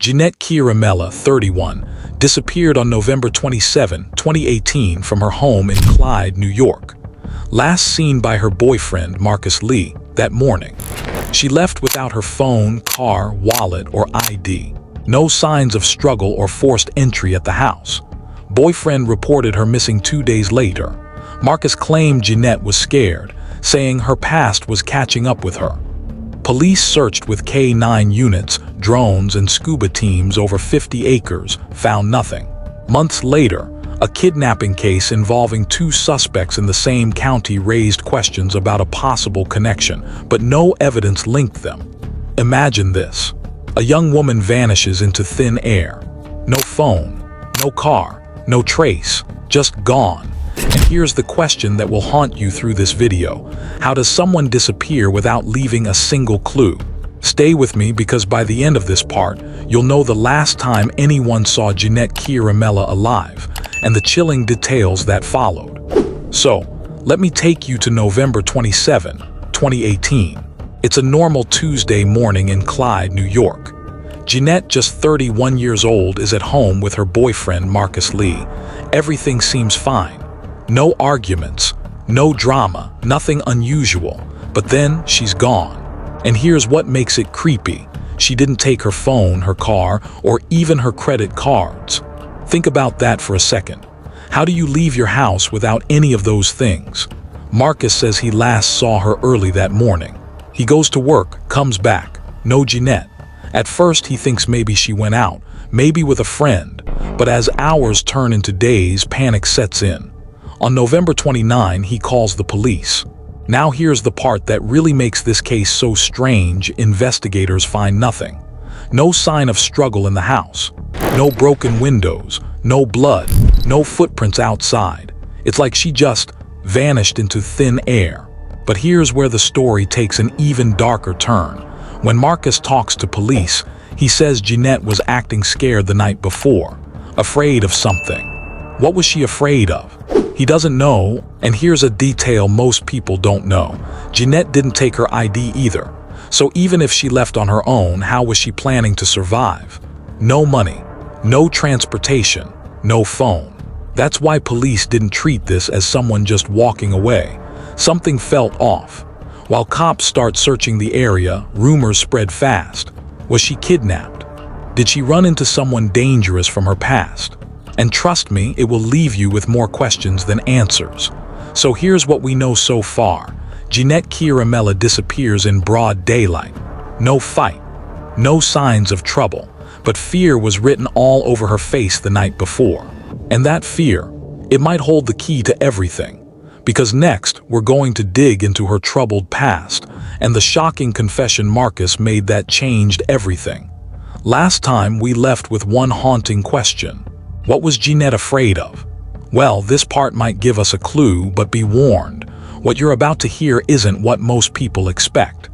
Jeanette Ciaramella, 31, disappeared on November 27, 2018 from her home in Clyde, New York. Last seen by her boyfriend, Marcus Lee, that morning. She left without her phone, car, wallet, or ID. No signs of struggle or forced entry at the house. Boyfriend reported her missing 2 days later. Marcus claimed Jeanette was scared, saying her past was catching up with her. Police searched with K-9 units, drones, and scuba teams over 50 acres, found nothing. Months later, a kidnapping case involving 2 suspects in the same county raised questions about a possible connection, but no evidence linked them. Imagine this. A young woman vanishes into thin air. No phone, no car, no trace, just gone. And here's the question that will haunt you through this video. How does someone disappear without leaving a single clue? Stay with me because by the end of this part, you'll know the last time anyone saw Jeanette Ciaramella alive and the chilling details that followed. So, let me take you to November 27, 2018. It's a normal Tuesday morning in Clyde, New York. Jeanette, just 31 years old, is at home with her boyfriend Marcus Lee. Everything seems fine. No arguments, no drama, nothing unusual. But then she's gone. And here's what makes it creepy. She didn't take her phone, her car, or even her credit cards. Think about that for a second. How do you leave your house without any of those things? Marcus says he last saw her early that morning. He goes to work, comes back. No Jeanette. At first he thinks maybe she went out, maybe with a friend. But as hours turn into days, panic sets in. On November 29, he calls the police. Now here's the part that really makes this case so strange. Investigators find nothing. No sign of struggle in the house. No broken windows, no blood, no footprints outside. It's like she just vanished into thin air. But here's where the story takes an even darker turn. When Marcus talks to police, he says Jeanette was acting scared the night before, afraid of something. What was she afraid of? He doesn't know, and here's a detail most people don't know. Jeanette didn't take her ID either. So even if she left on her own, how was she planning to survive? No money, no transportation, no phone. That's why police didn't treat this as someone just walking away. Something felt off. While cops start searching the area, rumors spread fast. Was she kidnapped? Did she run into someone dangerous from her past? And trust me, it will leave you with more questions than answers. So here's what we know so far. Jeanette Ciaramella disappears in broad daylight. No fight, no signs of trouble, but fear was written all over her face the night before. And that fear, it might hold the key to everything. Because next, we're going to dig into her troubled past, and the shocking confession Marcus made that changed everything. Last time, we left with one haunting question. What was Jeanette afraid of? Well, this part might give us a clue, but be warned. What you're about to hear isn't what most people expect.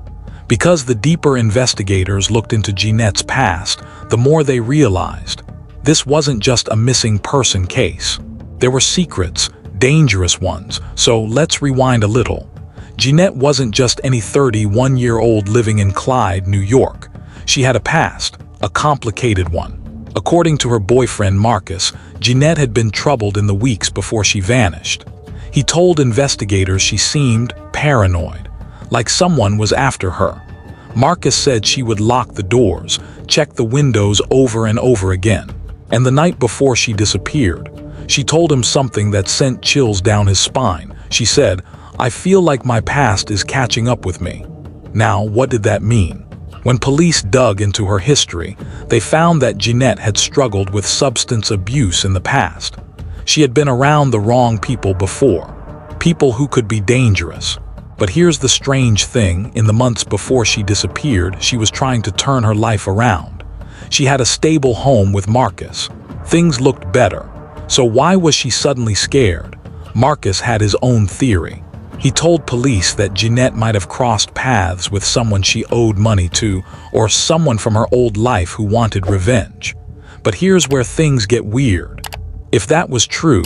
Because the deeper investigators looked into Jeanette's past, the more they realized. This wasn't just a missing person case. There were secrets, dangerous ones, so let's rewind a little. Jeanette wasn't just any 31-year-old living in Clyde, New York. She had a past, a complicated one. According to her boyfriend Marcus, Jeanette had been troubled in the weeks before she vanished. He told investigators she seemed paranoid, like someone was after her. Marcus said she would lock the doors, check the windows over and over again. And the night before she disappeared, she told him something that sent chills down his spine. She said, "I feel like my past is catching up with me." Now, what did that mean? When police dug into her history, they found that Jeanette had struggled with substance abuse in the past. She had been around the wrong people before, people who could be dangerous. But here's the strange thing, in the months before she disappeared, she was trying to turn her life around. She had a stable home with Marcus. Things looked better. So why was she suddenly scared? Marcus had his own theory. He told police that Jeanette might have crossed paths with someone she owed money to, or someone from her old life who wanted revenge. But here's where things get weird. If that was true,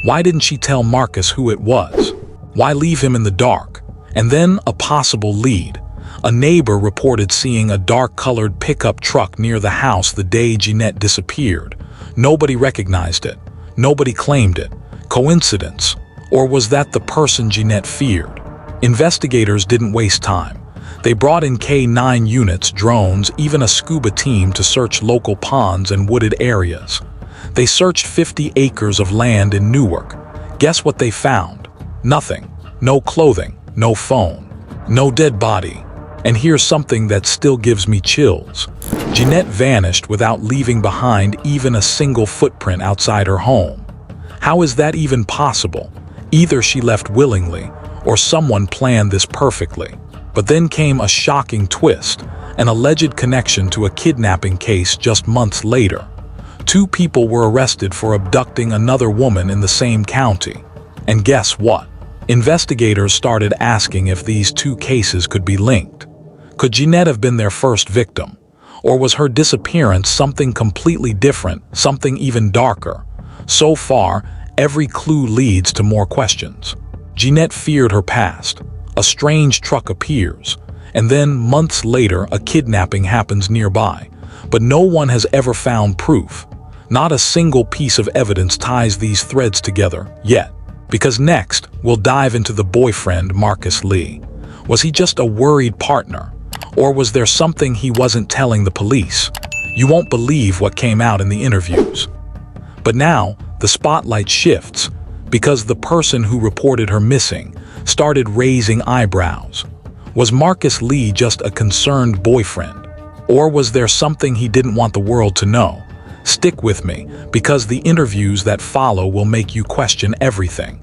why didn't she tell Marcus who it was? Why leave him in the dark? And then a possible lead. A neighbor reported seeing a dark-colored pickup truck near the house the day Jeanette disappeared. Nobody recognized it. Nobody claimed it. Coincidence? Or was that the person Jeanette feared? Investigators didn't waste time. They brought in K-9 units, drones, even a scuba team to search local ponds and wooded areas. They searched 50 acres of land in Newark. Guess what they found? Nothing. No clothing, no phone, no dead body. And here's something that still gives me chills. Jeanette vanished without leaving behind even a single footprint outside her home. How is that even possible? Either she left willingly, or someone planned this perfectly. But then came a shocking twist, an alleged connection to a kidnapping case just months later. 2 people were arrested for abducting another woman in the same county. And guess what? Investigators started asking if these 2 cases could be linked. Could Jeanette have been their first victim? Or was her disappearance something completely different, something even darker? So far, every clue leads to more questions. Jeanette feared her past. A strange truck appears, and then months later a kidnapping happens nearby. But no one has ever found proof. Not a single piece of evidence ties these threads together yet. Because next, we'll dive into the boyfriend, Marcus Lee. Was he just a worried partner? Or was there something he wasn't telling the police? You won't believe what came out in the interviews. But now, the spotlight shifts, because the person who reported her missing started raising eyebrows. Was Marcus Lee just a concerned boyfriend? Or was there something he didn't want the world to know? Stick with me, because the interviews that follow will make you question everything.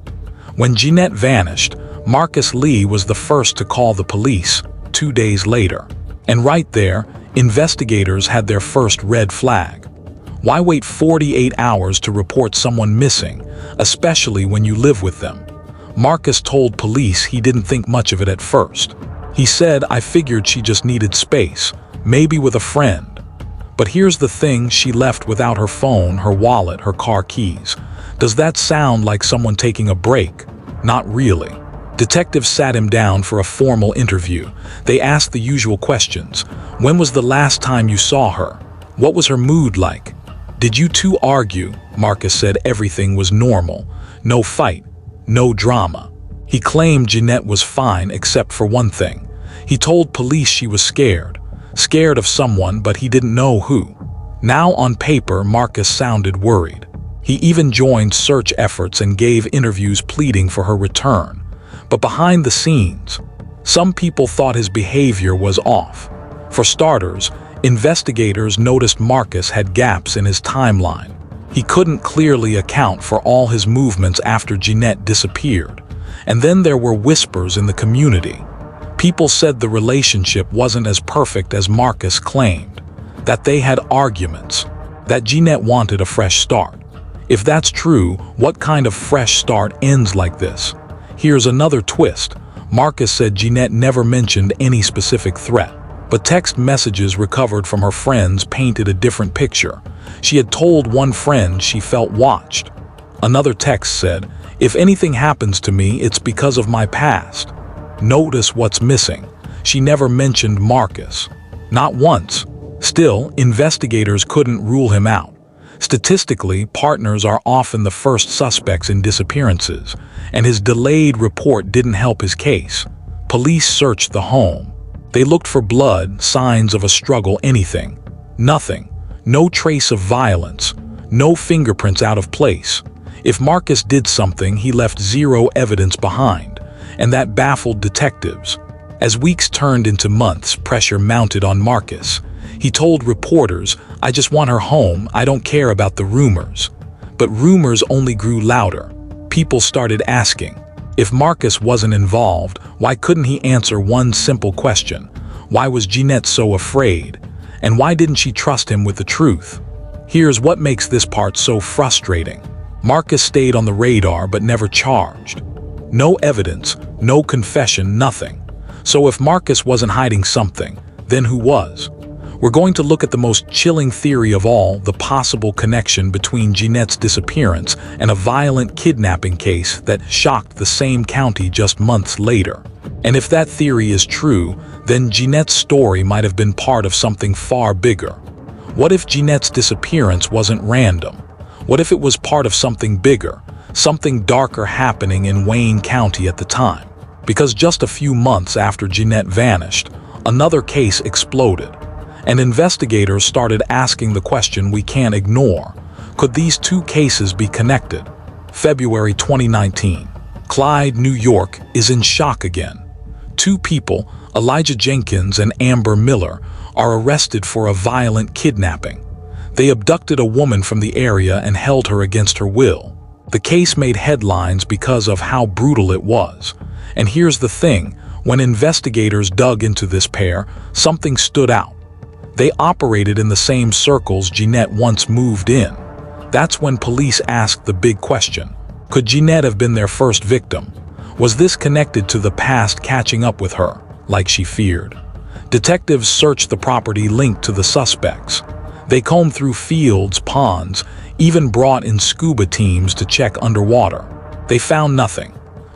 When Jeanette vanished, Marcus Lee was the first to call the police 2 days later. And right there, investigators had their first red flag. Why wait 48 hours to report someone missing, especially when you live with them? Marcus told police he didn't think much of it at first. He said, "I figured she just needed space, maybe with a friend." But here's the thing, she left without her phone, her wallet, her car keys. Does that sound like someone taking a break? Not really. Detectives sat him down for a formal interview. They asked the usual questions. When was the last time you saw her? What was her mood like? Did you 2 argue? Marcus said everything was normal. No fight, no drama. He claimed Jeanette was fine except for one thing. He told police she was scared. Scared of someone, but he didn't know who. Now on paper, Marcus sounded worried. He even joined search efforts and gave interviews pleading for her return. But behind the scenes, some people thought his behavior was off. For starters, investigators noticed Marcus had gaps in his timeline. He couldn't clearly account for all his movements after Jeanette disappeared. And then there were whispers in the community. People said the relationship wasn't as perfect as Marcus claimed, that they had arguments, that Jeanette wanted a fresh start. If that's true, what kind of fresh start ends like this? Here's another twist. Marcus said Jeanette never mentioned any specific threat, but text messages recovered from her friends painted a different picture. She had told one friend she felt watched. Another text said, "If anything happens to me, it's because of my past." Notice what's missing. She never mentioned Marcus. Not once. Still, investigators couldn't rule him out. Statistically, partners are often the first suspects in disappearances, and his delayed report didn't help his case. Police searched the home. They looked for blood, signs of a struggle, anything. Nothing. No trace of violence. No fingerprints out of place. If Marcus did something, he left 0 evidence behind, and that baffled detectives. As weeks turned into months, pressure mounted on Marcus. He told reporters, "I just want her home, I don't care about the rumors." But rumors only grew louder. People started asking, if Marcus wasn't involved, why couldn't he answer one simple question? Why was Jeanette so afraid? And why didn't she trust him with the truth? Here's what makes this part so frustrating. Marcus stayed on the radar but never charged. No evidence, no confession, nothing. So if Marcus wasn't hiding something, then who was? We're going to look at the most chilling theory of all, the possible connection between Jeanette's disappearance and a violent kidnapping case that shocked the same county just months later. And if that theory is true, then Jeanette's story might have been part of something far bigger. What if Jeanette's disappearance wasn't random? What if it was part of something bigger, something darker happening in Wayne County at the time? Because just a few months after Jeanette vanished, another case exploded, and investigators started asking the question we can't ignore. Could these two cases be connected? February 2019. Clyde, New York, is in shock again. Two people, Elijah Jenkins and Amber Miller, are arrested for a violent kidnapping. They abducted a woman from the area and held her against her will. The case made headlines because of how brutal it was. And here's the thing, when investigators dug into this pair, something stood out. They operated in the same circles Jeanette once moved in. That's when police asked the big question. Could Jeanette have been their first victim? Was this connected to the past catching up with her, like she feared? Detectives searched the property linked to the suspects. They combed through fields, ponds, even brought in scuba teams to check underwater. They found nothing.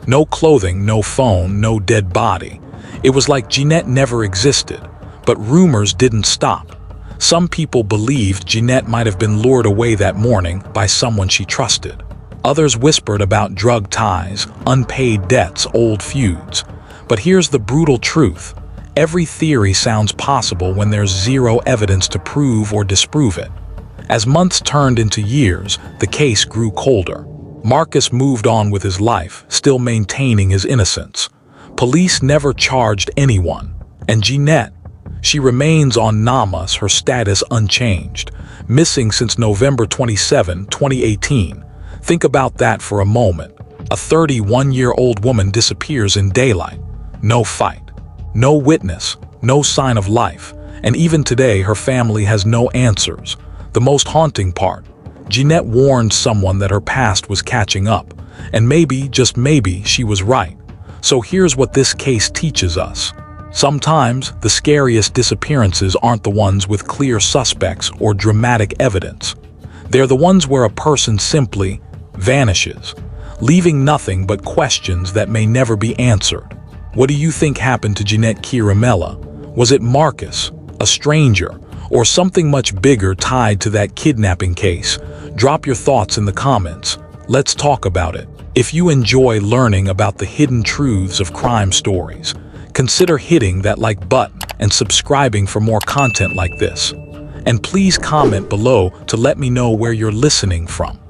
No clothing, no phone, no dead body. It was like Jeanette never existed. But rumors didn't stop. Some people believed Jeanette might have been lured away that morning by someone she trusted. Others whispered about drug ties, unpaid debts, old feuds. But here's the brutal truth. Every theory sounds possible when there's zero evidence to prove or disprove it. As months turned into years, the case grew colder. Marcus moved on with his life, still maintaining his innocence. Police never charged anyone. And Jeanette, she remains on NAMAS, her status unchanged, missing since November 27, 2018. Think about that for a moment. A 31-year-old woman disappears in daylight. No fight, no witness, no sign of life. And even today, her family has no answers. The most haunting part, Jeanette warned someone that her past was catching up. And maybe, just maybe, she was right. So here's what this case teaches us. Sometimes, the scariest disappearances aren't the ones with clear suspects or dramatic evidence. They're the ones where a person simply vanishes, leaving nothing but questions that may never be answered. What do you think happened to Jeanette Ciaramella? Was it Marcus, a stranger, or something much bigger tied to that kidnapping case? Drop your thoughts in the comments. Let's talk about it. If you enjoy learning about the hidden truths of crime stories, consider hitting that like button and subscribing for more content like this. And please comment below to let me know where you're listening from.